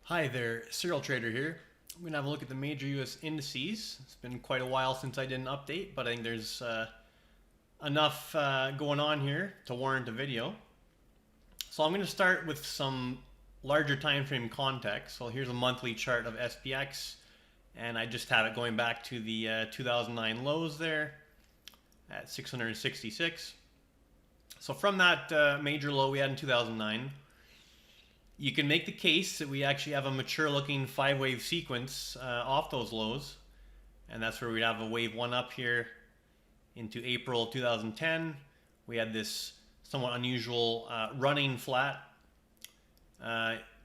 Hi there, Serial Trader here. I'm going to have a look at the major US indices. It's been quite a while since I did an update, but I think there's enough going on here to warrant a video. So I'm going to start with some larger time frame context. So here's a monthly chart of SPX, and I just have it going back to the 2009 lows there at 666. So from that major low we had in 2009, you can make the case that we actually have a mature looking 5-wave sequence off those lows, and that's where we'd have a wave 1 up here into April 2010. We had this somewhat unusual running flat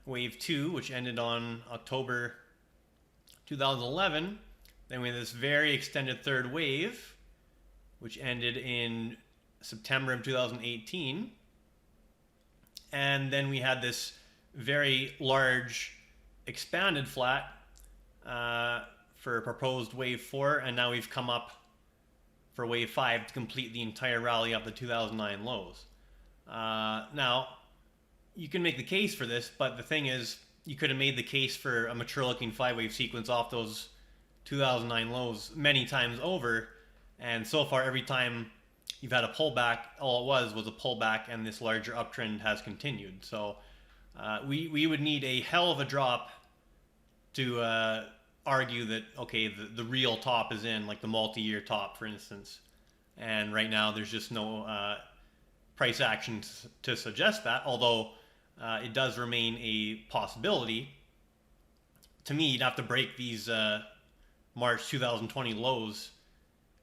wave 2, which ended on October 2011. Then we had this very extended third wave, which ended in September of 2018. And then we had this very large expanded flat for proposed wave 4, and now we've come up for wave 5 to complete the entire rally up the 2009 lows. Now you can make the case for this, but the thing is, you could have made the case for a mature looking 5-wave sequence off those 2009 lows many times over, and so far every time you've had a pullback, all it was a pullback, and this larger uptrend has continued. So we would need a hell of a drop to argue that, okay, the real top is in, like the multi-year top, for instance. And right now there's just no price action to suggest that, although it does remain a possibility. To me, you'd have to break these March 2020 lows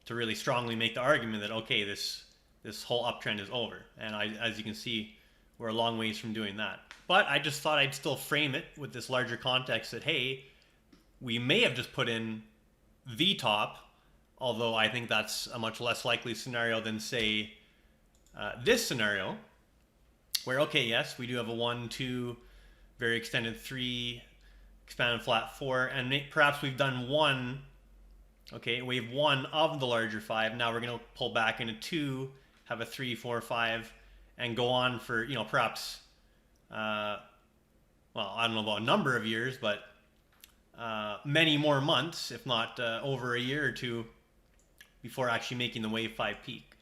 to really strongly make the argument that, okay, this whole uptrend is over. And as you can see, we're a long ways from doing that. But I just thought I'd still frame it with this larger context that, hey, we may have just put in the top, although I think that's a much less likely scenario than, say, this scenario, where, okay, yes, we do have a 1, 2, very extended 3, expanded flat 4, and perhaps we've done 1, okay, wave 1 of the larger 5. Now we're going to pull back into 2, have a 3, 4, 5, and go on for, perhaps, well, I don't know about a number of years, but many more months, if not over a year or two, before actually making the wave 5 peak,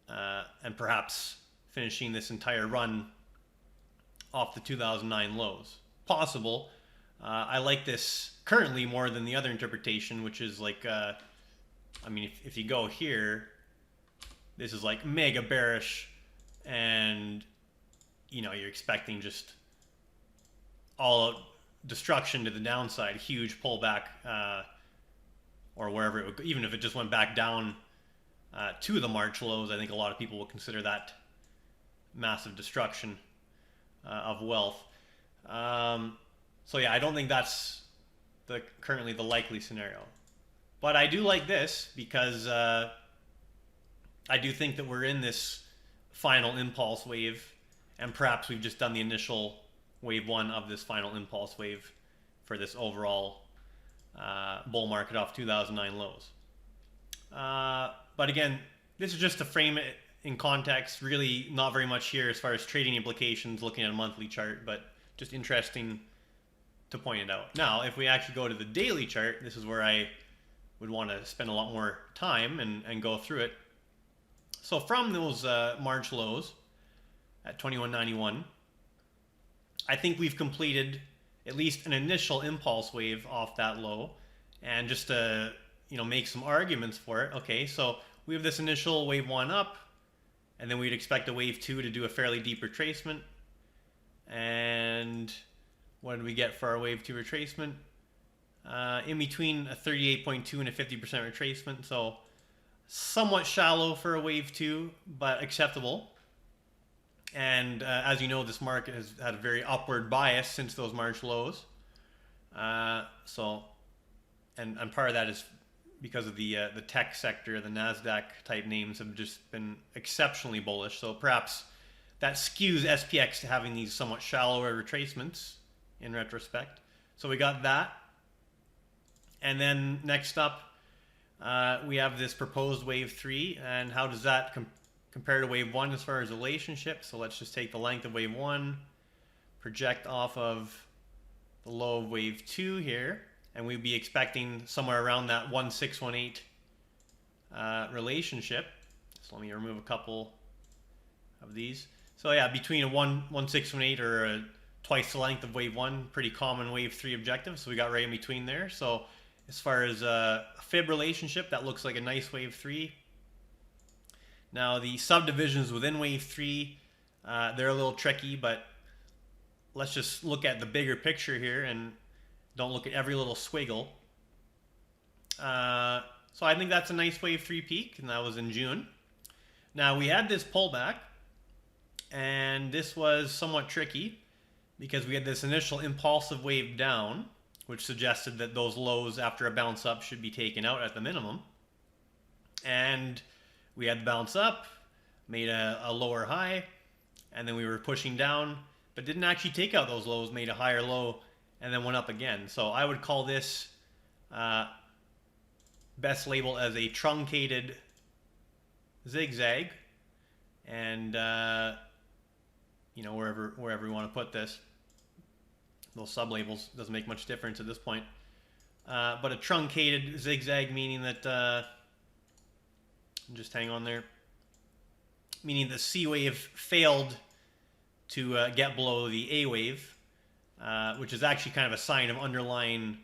and perhaps finishing this entire run off the 2009 lows. Possible. I like this currently more than the other interpretation, which is like, I mean, if you go here, this is like mega bearish, and you're expecting just all out destruction to the downside, huge pullback, or wherever it would go. Even if it just went back down to the March lows, I think a lot of people will consider that massive destruction of wealth. So yeah, I don't think that's currently the likely scenario. But I do like this because I do think that we're in this final impulse wave, and perhaps we've just done the initial wave 1 of this final impulse wave for this overall bull market off 2009 lows. But again, this is just to frame it in context. Really not very much here as far as trading implications looking at a monthly chart, but just interesting to point it out. Now, if we actually go to the daily chart, this is where I would want to spend a lot more time and go through it. So from those March lows at 2191, I think we've completed at least an initial impulse wave off that low. And just to make some arguments for it, okay, so we have this initial wave 1 up, and then we'd expect a wave 2 to do a fairly deep retracement. And what did we get for our wave 2 retracement? In between a 38.2 and a 50% retracement, so somewhat shallow for a wave 2, but acceptable. And as you know, this market has had a very upward bias since those March lows. And part of that is because of the tech sector. The Nasdaq type names have just been exceptionally bullish. So perhaps that skews SPX to having these somewhat shallower retracements in retrospect. So we got that. And then next up, we have this proposed wave 3, and how does that compare to wave 1 as far as relationship? So let's just take the length of wave 1, project off of the low of wave 2 here, and we'd be expecting somewhere around that 1618 relationship. So let me remove a couple of these. So yeah, between a 1618 or a twice the length of wave 1, pretty common wave 3 objective. So we got right in between there. So as far as a fib relationship, that looks like a nice wave 3. Now the subdivisions within wave 3, they're a little tricky, but let's just look at the bigger picture here and don't look at every little squiggle. So I think that's a nice wave 3 peak, and that was in June. Now we had this pullback, and this was somewhat tricky because we had this initial impulsive wave down, which suggested that those lows after a bounce up should be taken out at the minimum. And we had the bounce up, made a lower high, and then we were pushing down, but didn't actually take out those lows, made a higher low, and then went up again. So I would call this best labeled as a truncated zigzag, and you know, wherever we want to put this, those sublabels doesn't make much difference at this point. But a truncated zigzag, meaning that just hang on there, meaning the C wave failed to get below the A wave, which is actually kind of a sign of underlying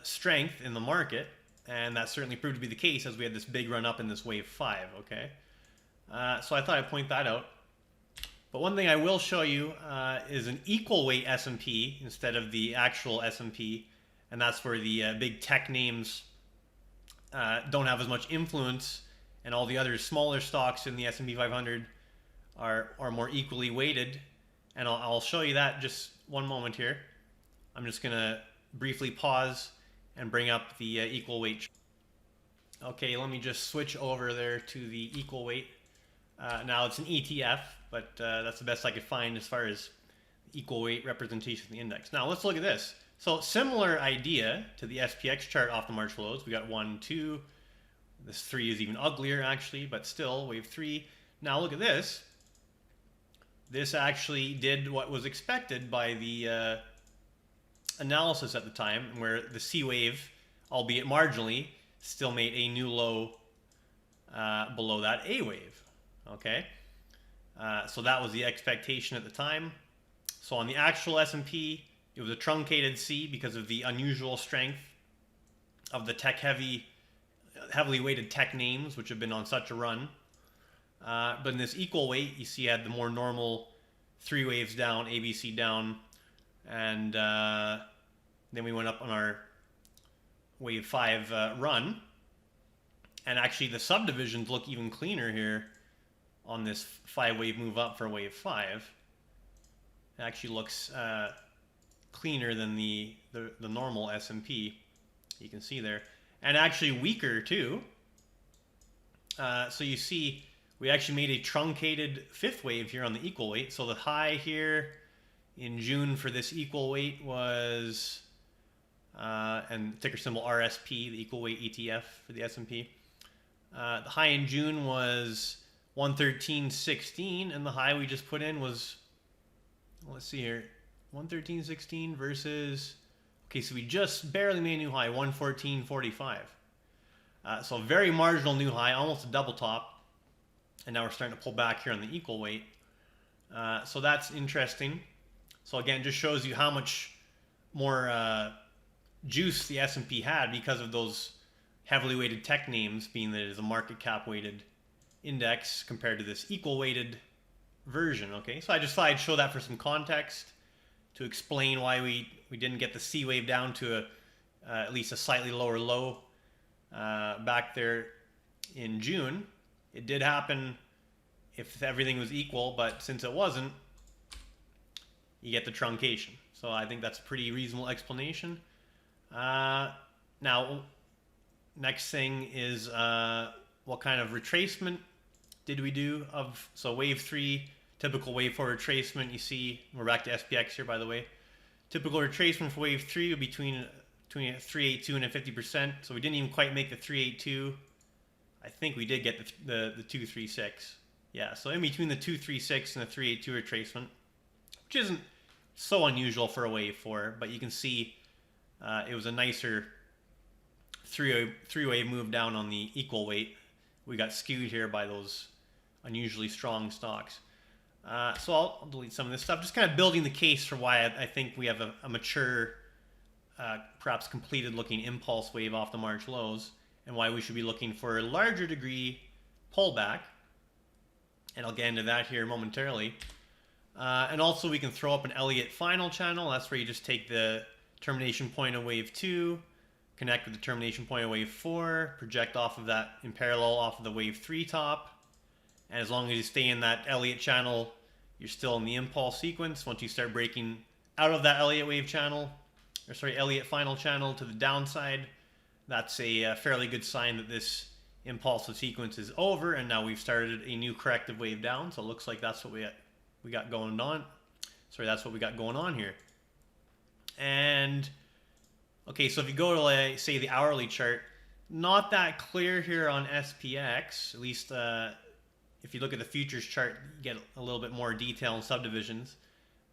strength in the market, and that certainly proved to be the case as we had this big run up in this wave 5. Okay, so I thought I'd point that out. But one thing I will show you is an equal weight S&P instead of the actual S&P, and that's where the big tech names don't have as much influence, and all the other smaller stocks in the S&P 500 are more equally weighted. And I'll show you that just one moment here. I'm just going to briefly pause and bring up the equal weight. Okay, let me just switch over there to the equal weight. Now it's an ETF, but that's the best I could find as far as equal weight representation of the index. Now let's look at this. So similar idea to the SPX chart off the March lows. We got 1, 2. This 3 is even uglier actually, but still wave 3. Now look at this. This actually did what was expected by the analysis at the time, where the C wave, albeit marginally, still made a new low below that A wave. Okay, so that was the expectation at the time. So on the actual S&P, it was a truncated C because of the unusual strength of the heavily weighted tech names, which have been on such a run. But in this equal weight, you see you had the more normal 3 waves down, ABC down, and then we went up on our wave 5 run. And actually the subdivisions look even cleaner here on this 5-wave move up for wave 5. It actually looks cleaner than the normal S&P. You can see there. And actually weaker too. So you see we actually made a truncated 5th wave here on the equal weight. So the high here in June for this equal weight was, and ticker symbol RSP, the equal weight ETF for the S&P. The high in June was 113.16, and the high we just put in was, let's see here, 113.16 versus, okay, so we just barely made a new high, 114.45. So a very marginal new high, almost a double top. And now we're starting to pull back here on the equal weight. So that's interesting. So again, just shows you how much more juice the S&P had because of those heavily weighted tech names, being that it is a market cap weighted index compared to this equal weighted version. Okay, so I just thought I'd show that for some context to explain why we didn't get the C wave down to at least a slightly lower low back there in June. It did happen if everything was equal, but since it wasn't, you get the truncation. So I think that's a pretty reasonable explanation. Now, next thing is what kind of retracement did we do of, so wave 3, typical wave 4 retracement. You see, we're back to SPX here, by the way. Typical retracement for wave 3 would be between a 382 and a 50%. So we didn't even quite make the 382. I think we did get the 236. Yeah, so in between the 236 and the 382 retracement, which isn't so unusual for a wave 4, but you can see it was a nicer three-wave move down on the equal weight. We got skewed here by those unusually strong stocks. So I'll delete some of this stuff, just kind of building the case for why I think we have a mature, perhaps completed looking impulse wave off the March lows, and why we should be looking for a larger degree pullback. And I'll get into that here momentarily. And also we can throw up an Elliott final channel. That's where you just take the termination point of wave 2, connect with the termination point of wave 4, project off of that in parallel off of the wave 3 top. And as long as you stay in that Elliott channel, you're still in the impulse sequence. Once you start breaking out of that Elliott wave channel, or sorry, Elliott final channel to the downside, that's a fairly good sign that this impulsive sequence is over, and now we've started a new corrective wave down. So it looks like that's what we got going on. Sorry, that's what we got going on here. And okay, so if you go to, like, say, the hourly chart, not that clear here on SPX, at least if you look at the futures chart, you get a little bit more detail and subdivisions.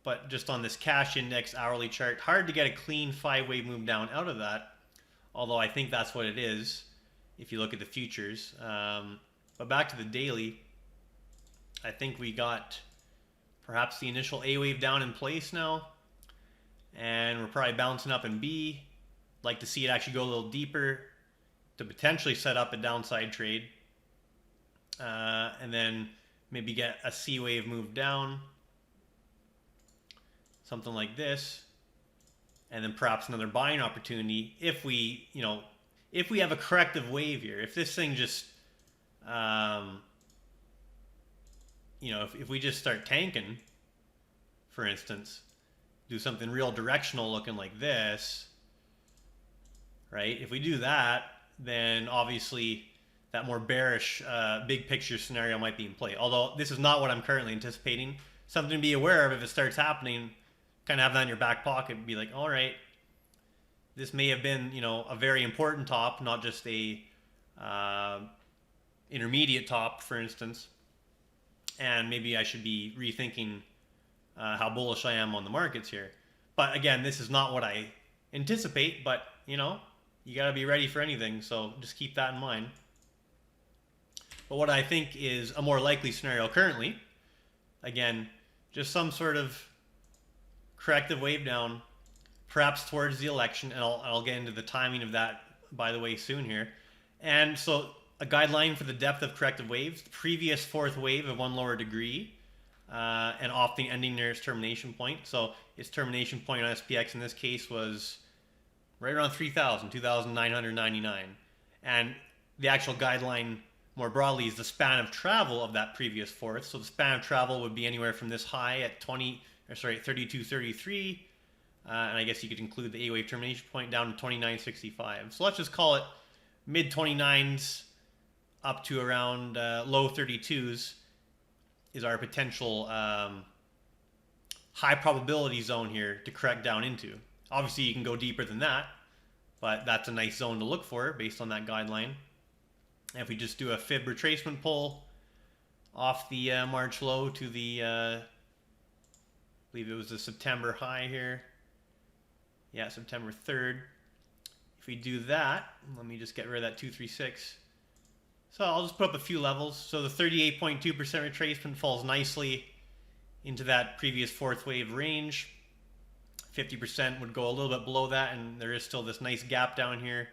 But just on this cash index hourly chart, hard to get a clean 5-wave move down out of that, although I think that's what it is if you look at the futures. But back to the daily, I think we got perhaps the initial A wave down in place now, and we're probably bouncing up in B. Like to see it actually go a little deeper to potentially set up a downside trade, and then maybe get a C wave move down, something like this, and then perhaps another buying opportunity if we, if we have a corrective wave here. If this thing just, if we just start tanking, for instance, do something real directional looking like this, right? If we do that, then obviously that more bearish big picture scenario might be in play. Although this is not what I'm currently anticipating. Something to be aware of if it starts happening. Kind of have that in your back pocket and be like, all right, this may have been, a very important top, not just a intermediate top, for instance. And maybe I should be rethinking how bullish I am on the markets here. But again, this is not what I anticipate, but you got to be ready for anything. So just keep that in mind. But what I think is a more likely scenario currently, again, just some sort of corrective wave down, perhaps towards the election, and I'll get into the timing of that, by the way, soon here. And so a guideline for the depth of corrective waves, the previous fourth wave of one lower degree, and often ending near its termination point. So its termination point on SPX in this case was right around 2,999. And the actual guideline more broadly is the span of travel of that previous fourth. So the span of travel would be anywhere from this high at 32.33, and I guess you could include the A-wave termination point down to 29.65. So let's just call it mid 29s up to around low 32s is our potential high probability zone here to correct down into. Obviously, you can go deeper than that, but that's a nice zone to look for based on that guideline. And if we just do a fib retracement pull off the March low to the, I believe it was the September high here. Yeah, September 3rd. If we do that, let me just get rid of that 236. So I'll just put up a few levels. So the 38.2% retracement falls nicely into that previous fourth wave range. 50% would go a little bit below that, and there is still this nice gap down here.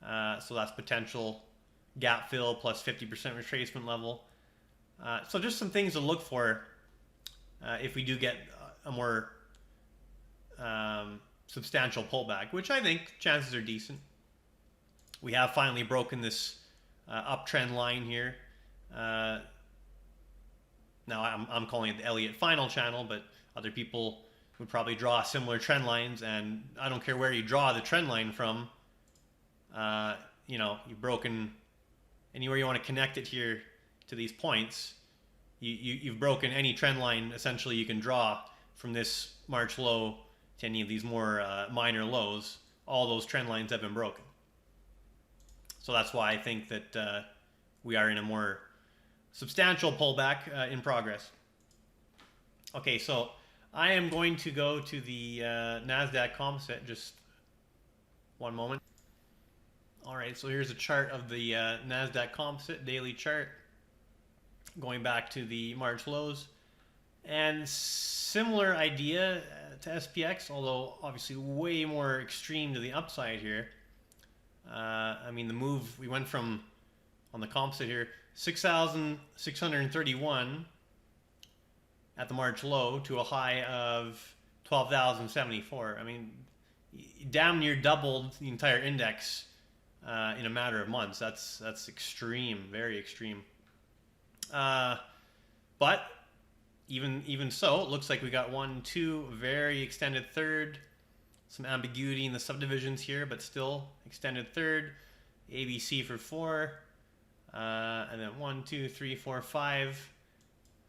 So that's potential gap fill plus 50% retracement level. So just some things to look for if we do get a more substantial pullback, which I think chances are decent. We have finally broken this uptrend line here. Now I'm calling it the Elliott final channel, but other people would probably draw similar trend lines, and I don't care where you draw the trend line from. You've broken anywhere you want to connect it here to these points. You've broken any trend line essentially you can draw from this March low to any of these more minor lows. All those trend lines have been broken. So that's why I think that we are in a more substantial pullback in progress. Okay, so I am going to go to the Nasdaq Composite. Just one moment. All right, so here's a chart of the Nasdaq Composite daily chart, going back to the March lows, and similar idea to SPX, although obviously way more extreme to the upside here. I mean, the move, we went from, on the composite here, 6,631 at the March low to a high of 12,074. I mean, damn near doubled the entire index in a matter of months. That's extreme, very extreme. But even so, it looks like we got 1, 2, very extended third. Some ambiguity in the subdivisions here, but still extended third. ABC for 4. And then 1, 2, 3, 4, 5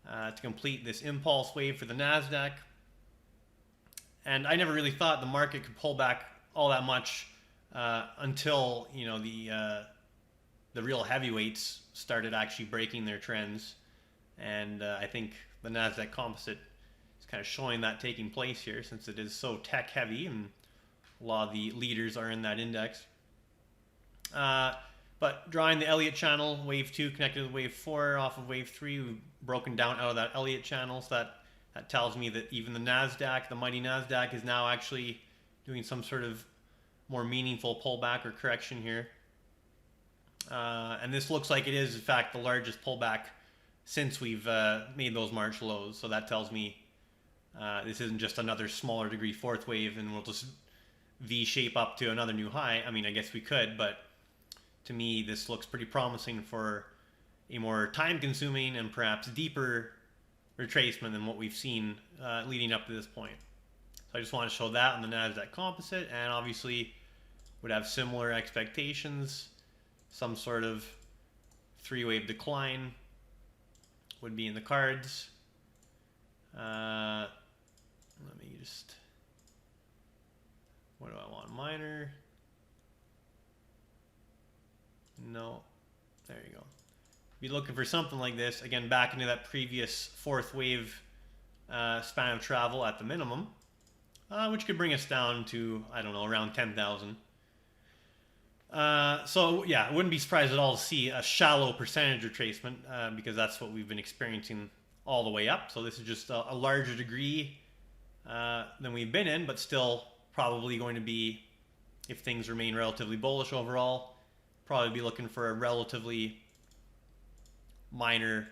to complete this impulse wave for the Nasdaq. And I never really thought the market could pull back all that much until, you know, the real heavyweights started actually breaking their trends. And I think the Nasdaq Composite is kind of showing that taking place here, since it is so tech heavy and a lot of the leaders are in that index. But drawing the Elliott channel, wave 2 connected with wave 4 off of wave 3, we've broken down out of that Elliott channel. So that tells me that even the Nasdaq, the mighty Nasdaq, is now actually doing some sort of more meaningful pullback or correction here. And this looks like it is, in fact, the largest pullback since we've made those March lows. So that tells me this isn't just another smaller degree fourth wave and we'll just V-shape up to another new high. I mean, I guess we could, but to me, this looks pretty promising for a more time-consuming and perhaps deeper retracement than what we've seen leading up to this point. So I just want to show that on the Nasdaq Composite, and obviously would have similar expectations. Some sort of three-wave decline would be in the cards. Let me just, what do I want? Minor. No, there you go. Be looking for something like this, again, back into that previous fourth wave span of travel at the minimum, which could bring us down to, I don't know, around 10,000. So yeah, I wouldn't be surprised at all to see a shallow percentage retracement because that's what we've been experiencing all the way up. So this is just a larger degree than we've been in, but still probably going to be, if things remain relatively bullish overall, probably be looking for a relatively minor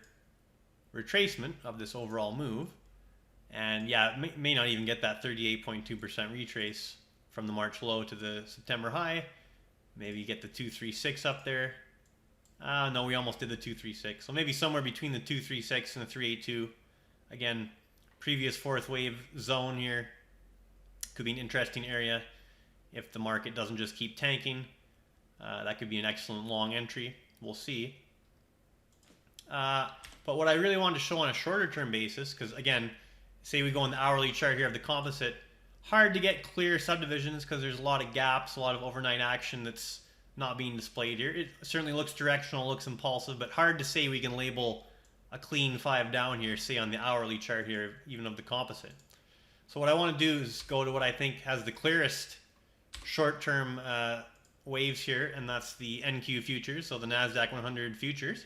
retracement of this overall move. And yeah, it may not even get that 38.2% retrace from the March low to the September high. Maybe get the 236 up there. No, we almost did the 236. So maybe somewhere between the 236 and the 382. Again, previous fourth wave zone here. Could be an interesting area if the market doesn't just keep tanking. That could be an excellent long entry. We'll see. But what I really wanted to show on a shorter term basis, because again, say we go on the hourly chart here of the composite, hard to get clear subdivisions because there's a lot of gaps, a lot of overnight action that's not being displayed here. It certainly looks directional, looks impulsive, but hard to say we can label a clean 5 down here, say on the hourly chart here, even of the composite. So what I want to do is go to what I think has the clearest short-term waves here, and that's the NQ futures, so the Nasdaq 100 futures.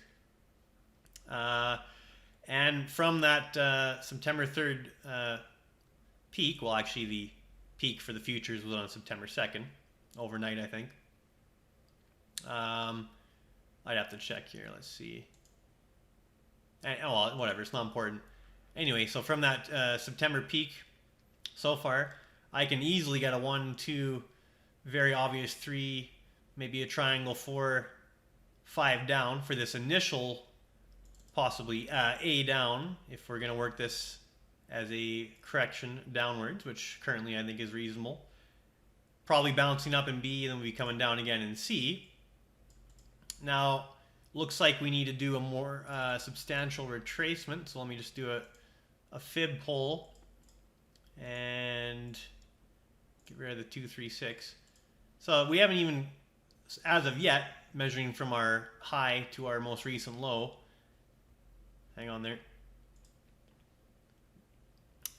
And from that September 3rd peak, well, actually the peak for the futures was on September 2nd, overnight, I think. I'd have to check here. Let's see. And, oh, well, whatever. It's not important. Anyway, so from that September peak so far, I can easily get a 1, 2, very obvious 3, maybe a triangle 4, 5 down for this initial, possibly A down, if we're going to work this as a correction downwards, which currently I think is reasonable. Probably bouncing up in B, and then we'll be coming down again in C. Now, looks like we need to do a more substantial retracement. So let me just do a fib pull and get rid of the 236. So we haven't even, as of yet, measuring from our high to our most recent low. Hang on there.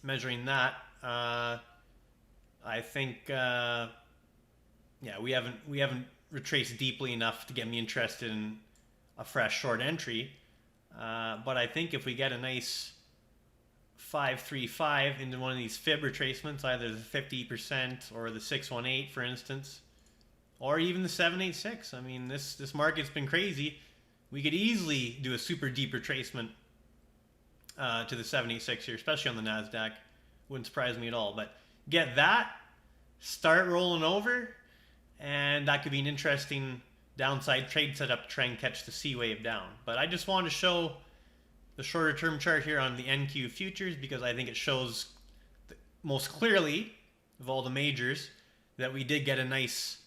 measuring that, I think, yeah, we haven't retraced deeply enough to get me interested in a fresh short entry. But I think if we get a nice 535 into one of these fib retracements, either the 50% or the 618, for instance, or even the 786. I mean, this market's been crazy. We could easily do a super deep retracement to the 786 here, especially on the Nasdaq. Wouldn't surprise me at all. But get that, start rolling over, and that could be an interesting downside trade setup to try and catch the C wave down. But I just wanted to show the shorter term chart here on the NQ futures because I think it shows most clearly of all the majors that we did get a nice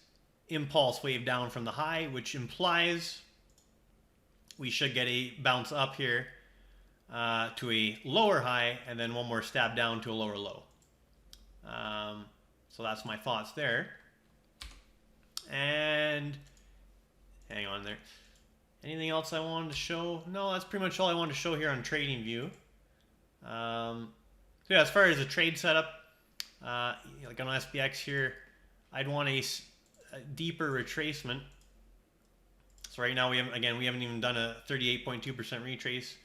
impulse wave down from the high, which implies we should get a bounce up here to a lower high and then one more stab down to a lower low. So that's my thoughts there. And hang on there. Anything else I wanted to show? No, that's pretty much all I wanted to show here on TradingView. So yeah, as far as the trade setup, like on SPX here, I'd want a deeper retracement. So right now we haven't even done a 38.2% retrace.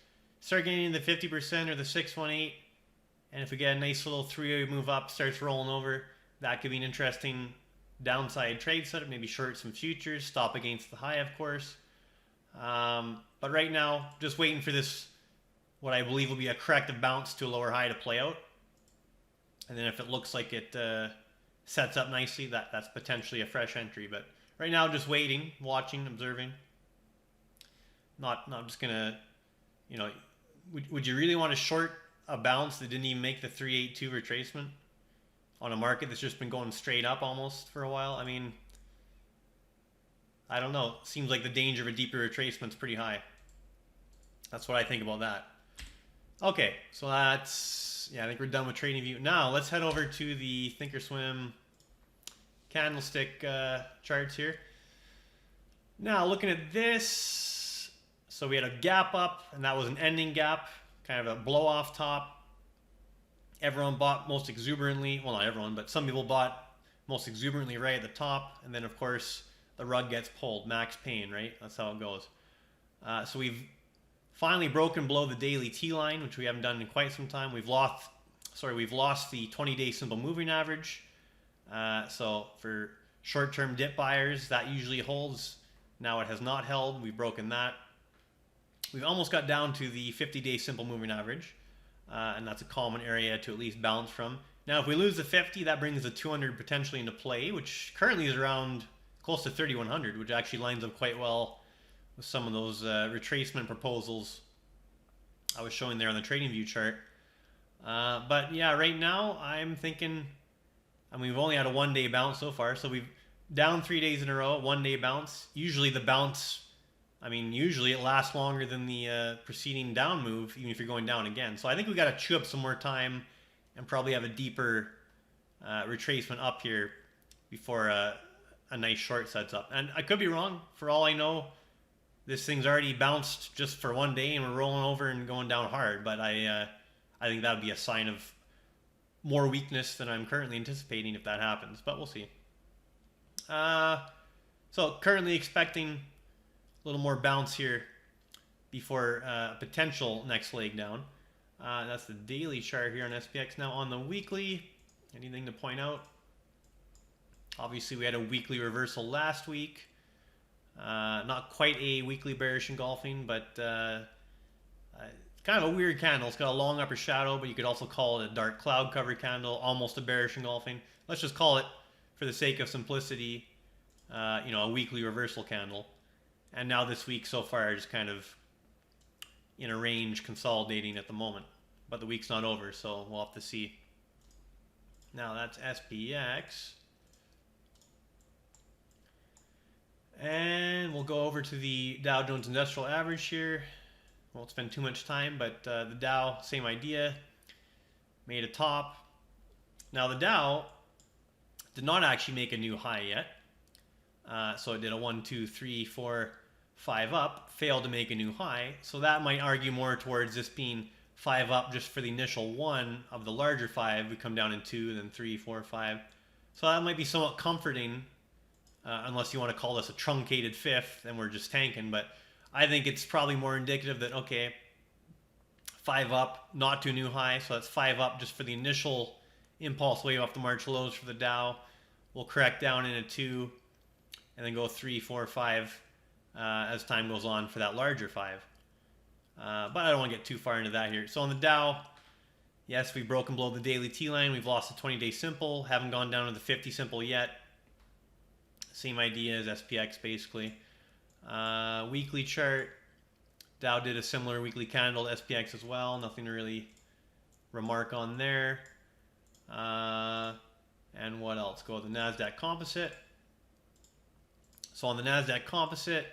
Start getting into the 50% or the 618, and if we get a nice little three-way move up, starts rolling over, that could be an interesting downside trade setup. Maybe short some futures, stop against the high, of course. But right now, just waiting for this, what I believe will be a corrective bounce to a lower high to play out. And then if it looks like it sets up nicely, that's potentially a fresh entry. But right now, just waiting, watching, observing. Not just gonna, you know, would you really want to short a bounce that didn't even make the 382 retracement on a market that's just been going straight up almost for a while? I mean, I don't know. Seems like the danger of a deeper retracement is pretty high. That's what I think about that. Okay, so that's, yeah, I think we're done with TradingView. Now let's head over to the Thinkorswim Candlestick charts here. Now looking at this, so we had a gap up, and that was an ending gap, kind of a blow off top. Everyone bought most exuberantly, well, not everyone, but some people bought most exuberantly right at the top, and then of course the rug gets pulled, max pain, right? That's how it goes. So we've finally broken below the daily T line, which we haven't done in quite some time. We've lost the 20-day simple moving average. So for short-term dip buyers, that usually holds. Now it has not held. We've broken that. We've almost got down to the 50-day simple moving average, and that's a common area to at least bounce from. Now, if we lose the 50, that brings the 200 potentially into play, which currently is around close to 3,100, which actually lines up quite well with some of those retracement proposals I was showing there on the TradingView chart. But yeah, right now I'm thinking, I mean, we've only had a one-day bounce so far, so we've down 3 days in a row, one-day bounce. Usually the bounce, I mean, usually it lasts longer than the preceding down move, even if you're going down again. So I think we got to chew up some more time and probably have a deeper retracement up here before a nice short sets up. And I could be wrong. For all I know, this thing's already bounced just for one day and we're rolling over and going down hard. But I think that would be a sign of more weakness than I'm currently anticipating if that happens. But we'll see. So currently expecting a little more bounce here before a potential next leg down. That's the daily chart here on SPX. Now on the weekly, anything to point out? Obviously we had a weekly reversal last week. Not quite a weekly bearish engulfing, but it's kind of a weird candle. It's got a long upper shadow, but you could also call it a dark cloud cover candle, almost a bearish engulfing. Let's just call it, for the sake of simplicity, you know, a weekly reversal candle. And now this week so far just kind of in a range consolidating at the moment. But the week's not over, so we'll have to see. Now that's SPX. And we'll go over to the Dow Jones Industrial Average here. Won't spend too much time, but the Dow, same idea. Made a top. Now the Dow did not actually make a new high yet. So it did a 1, 2, 3, 4, 5 up, failed to make a new high. So that might argue more towards this being 5 up just for the initial one of the larger 5. We come down in 2, then 3, 4, 5. So that might be somewhat comforting, unless you want to call this a truncated fifth and we're just tanking. But I think it's probably more indicative that, okay, 5 up, not to a new high. So that's 5 up just for the initial impulse wave off the March lows for the Dow. We'll correct down into 2 and then go 3, 4, 5 as time goes on for that larger 5. But I don't want to get too far into that here. So on the Dow, yes, we've broken below the daily T-line. We've lost the 20-day simple. Haven't gone down to the 50 simple yet. Same idea as SPX, basically. Weekly chart. Dow did a similar weekly candle to SPX as well. Nothing to really remark on there. And what else? Go to the Nasdaq Composite. So on the Nasdaq Composite,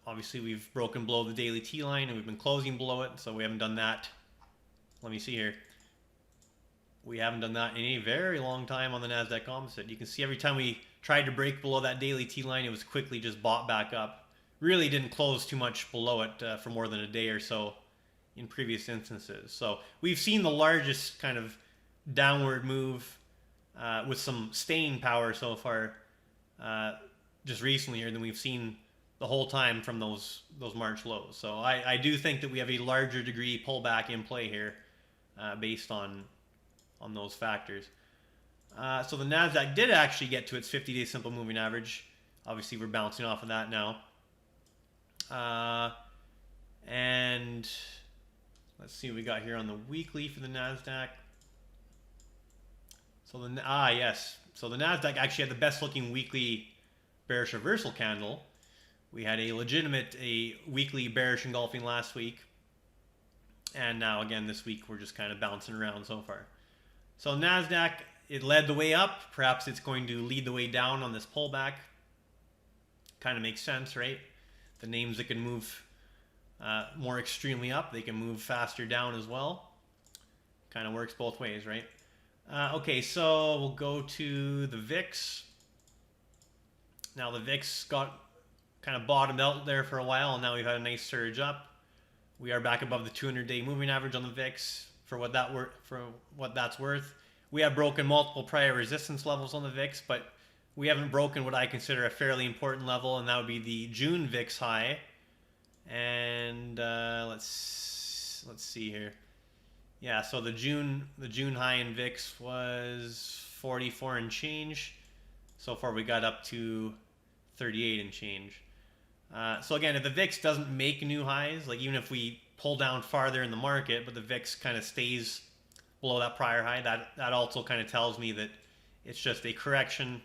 obviously we've broken below the daily T-line and we've been closing below it, so we haven't done that. Let me see here. We haven't done that in a very long time on the Nasdaq Composite. You can see every time we tried to break below that daily T-line, it was quickly just bought back up. Really didn't close too much below it for more than a day or so in previous instances. So we've seen the largest kind of downward move with some staying power so far just recently here than we've seen the whole time from those March lows. So I do think that we have a larger degree pullback in play here based on those factors. So the Nasdaq did actually get to its 50-day simple moving average. Obviously we're bouncing off of that now. And let's see what we got here on the weekly for the Nasdaq. So yes. So the Nasdaq actually had the best looking weekly bearish reversal candle. We had a weekly bearish engulfing last week. And now again this week we're just kind of bouncing around so far. So Nasdaq, it led the way up. Perhaps it's going to lead the way down on this pullback. Kind of makes sense, right? The names that can move more extremely up, they can move faster down as well. Kind of works both ways, right? Okay, so we'll go to the VIX. Now the VIX got kind of bottomed out there for a while, and now we've had a nice surge up. We are back above the 200-day moving average on the VIX for what that's worth. We have broken multiple prior resistance levels on the VIX, but we haven't broken what I consider a fairly important level, and that would be the June VIX high. And let's see here. Yeah, so the June high in VIX was 44 and change. So far we got up to 38 and change. So again, if the VIX doesn't make new highs, like even if we pull down farther in the market, but the VIX kind of stays below that prior high, that also kind of tells me that it's just a correction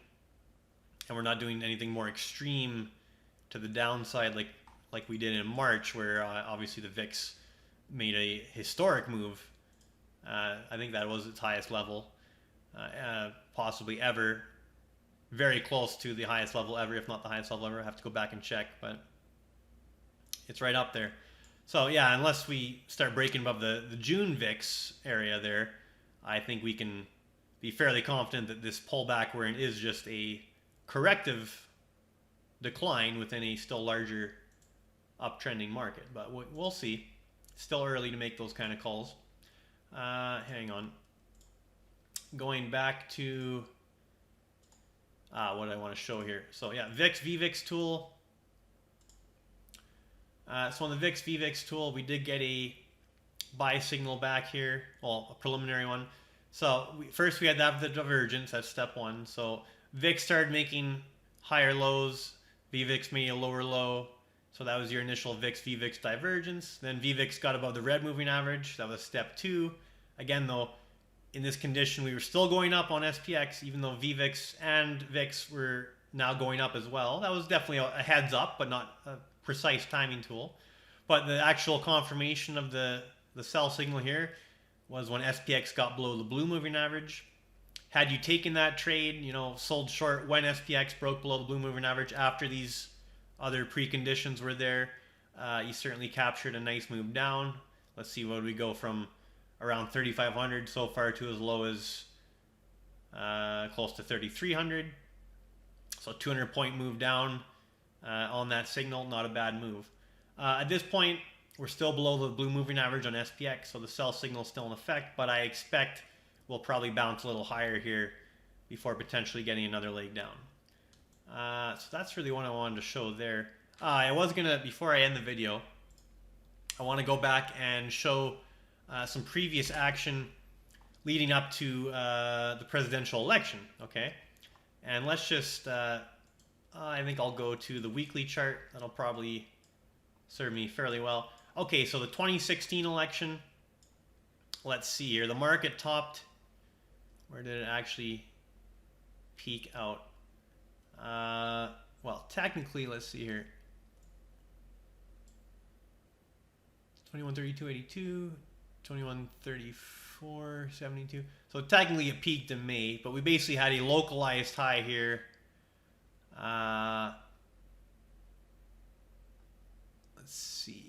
and we're not doing anything more extreme to the downside like we did in March, where obviously the VIX made a historic move. I think that was its highest level possibly ever. Very close to the highest level ever, if not the highest level ever. I have to go back and check, but it's right up there. So yeah, unless we start breaking above the June VIX area there, I think we can be fairly confident that this pullback we're in is just a corrective decline within a still larger uptrending market. But we'll see. Still early to make those kind of calls. Hang on. Going back to what I want to show here. So yeah, VIX, VVIX tool. So on the VIX, VVIX tool, we did get a buy signal back here. Well, a preliminary one. So first we had that the divergence. That's step one. So VIX started making higher lows. VVIX made a lower low. So that was your initial VIX, VVIX divergence. Then VVIX got above the red moving average. That was step two. Again, though, in this condition, we were still going up on SPX, even though VVIX and VIX were now going up as well. That was definitely a heads up, but not a precise timing tool. But the actual confirmation of the sell signal here was when SPX got below the blue moving average. Had you taken that trade, sold short when SPX broke below the blue moving average after these other preconditions were there, you certainly captured a nice move down. Let's see, what we go from around 3,500 so far to as low as close to 3,300. So 200-point move down on that signal, not a bad move. At this point, We're still below the blue moving average on SPX, so the sell signal is still in effect, but I expect we'll probably bounce a little higher here before potentially getting another leg down. So that's really what I wanted to show there. I was gonna, before I end the video, I want to go back and show some previous action leading up to the presidential election, okay? And let's just, I think I'll go to the weekly chart. That'll probably serve me fairly well. Okay, so the 2016 election, let's see here. The market topped, where did it actually peak out? Well, technically, let's see here. 2132.82, 2134.72. So technically it peaked in May, but we basically had a localized high here. Let's see.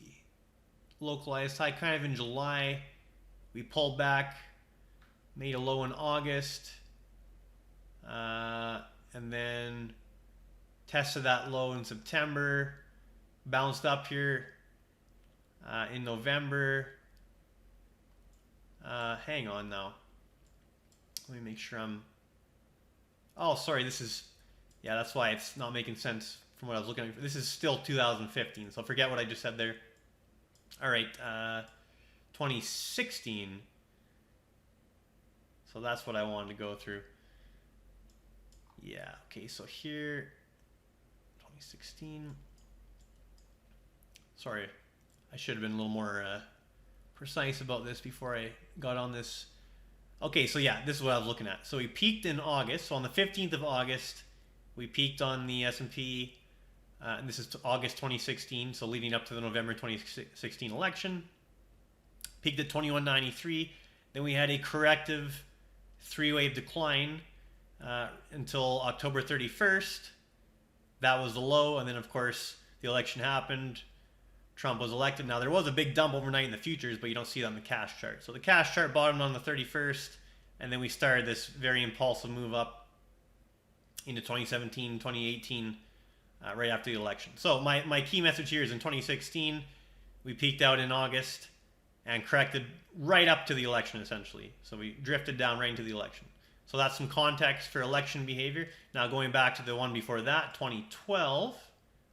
Localized high kind of in July. We pulled back, made a low in August, and then tested that low in September, bounced up here in November. Hang on now. Let me make sure I'm... Oh, sorry, this is... Yeah, that's why it's not making sense from what I was looking at. This is still 2015, so forget what I just said there. All right, 2016. So that's what I wanted to go through. Yeah, okay, so here, 2016. Sorry, I should have been a little more precise about this before I got on this. Okay, so yeah, this is what I was looking at. So we peaked in August. So on the 15th of August, we peaked on the S&P. And this is August 2016, so leading up to the November 2016 election. Peaked at 2193. Then we had a corrective three-wave decline until October 31st. That was the low, and then of course the election happened. Trump was elected. Now there was a big dump overnight in the futures, but you don't see that on the cash chart. So the cash chart bottomed on the 31st, and then we started this very impulsive move up into 2017, 2018, right after the election. So my key message here is in 2016, we peaked out in August and corrected right up to the election, essentially. So we drifted down right into the election. So that's some context for election behavior. Now going back to the one before that, 2012,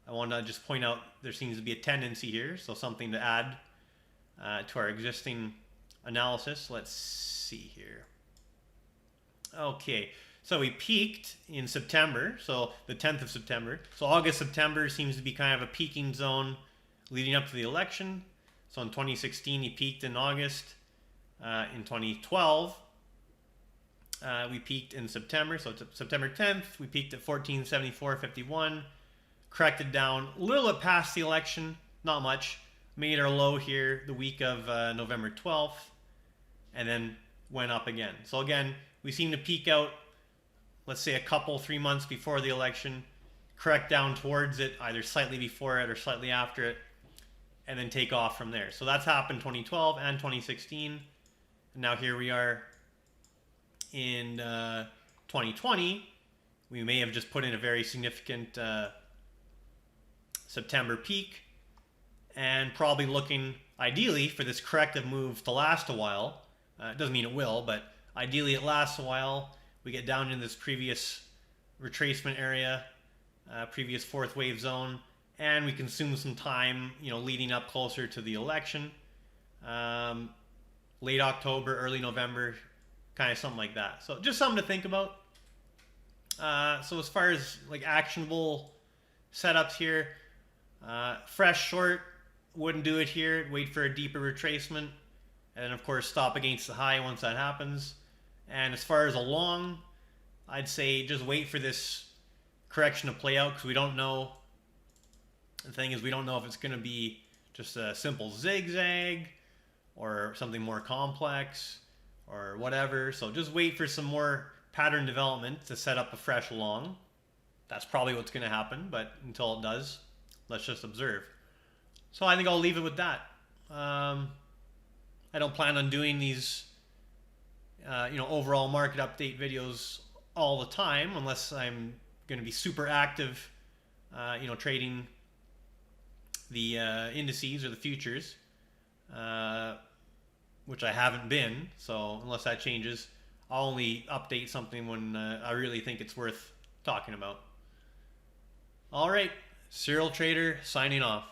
I want to just point out there seems to be a tendency here, so something to add to our existing analysis. Let's see here. Okay, so we peaked in September, so the 10th of September. So August, September seems to be kind of a peaking zone leading up to the election. So in 2016, he peaked in August. In 2012, we peaked in September. So September 10th, we peaked at 1474.51. Corrected down a little bit past the election, not much. Made our low here the week of November 12th, and then went up again. So again, we seem to peak out, let's say 3 months before the election, correct down towards it, either slightly before it or slightly after it, and then take off from there. So that's happened 2012 and 2016. And now here we are in 2020. We may have just put in a very significant September peak, and probably looking ideally for this corrective move to last a while. It doesn't mean it will, but ideally it lasts a while. We get down in this previous retracement area, previous fourth wave zone, and we consume some time, leading up closer to the election. Late October, early November, kind of something like that. So just something to think about. So as far as like actionable setups here, fresh short, wouldn't do it here. Wait for a deeper retracement, and then of course stop against the high once that happens. And as far as a long, I'd say just wait for this correction to play out, because we don't know. The thing is, we don't know if it's going to be just a simple zigzag or something more complex or whatever. So just wait for some more pattern development to set up a fresh long. That's probably what's going to happen, but until it does, let's just observe. So I think I'll leave it with that. I don't plan on doing these, overall market update videos all the time, unless I'm going to be super active, trading the indices or the futures. which I haven't been. So unless that changes, I'll only update something when I really think it's worth talking about. All right, Serial Trader signing off.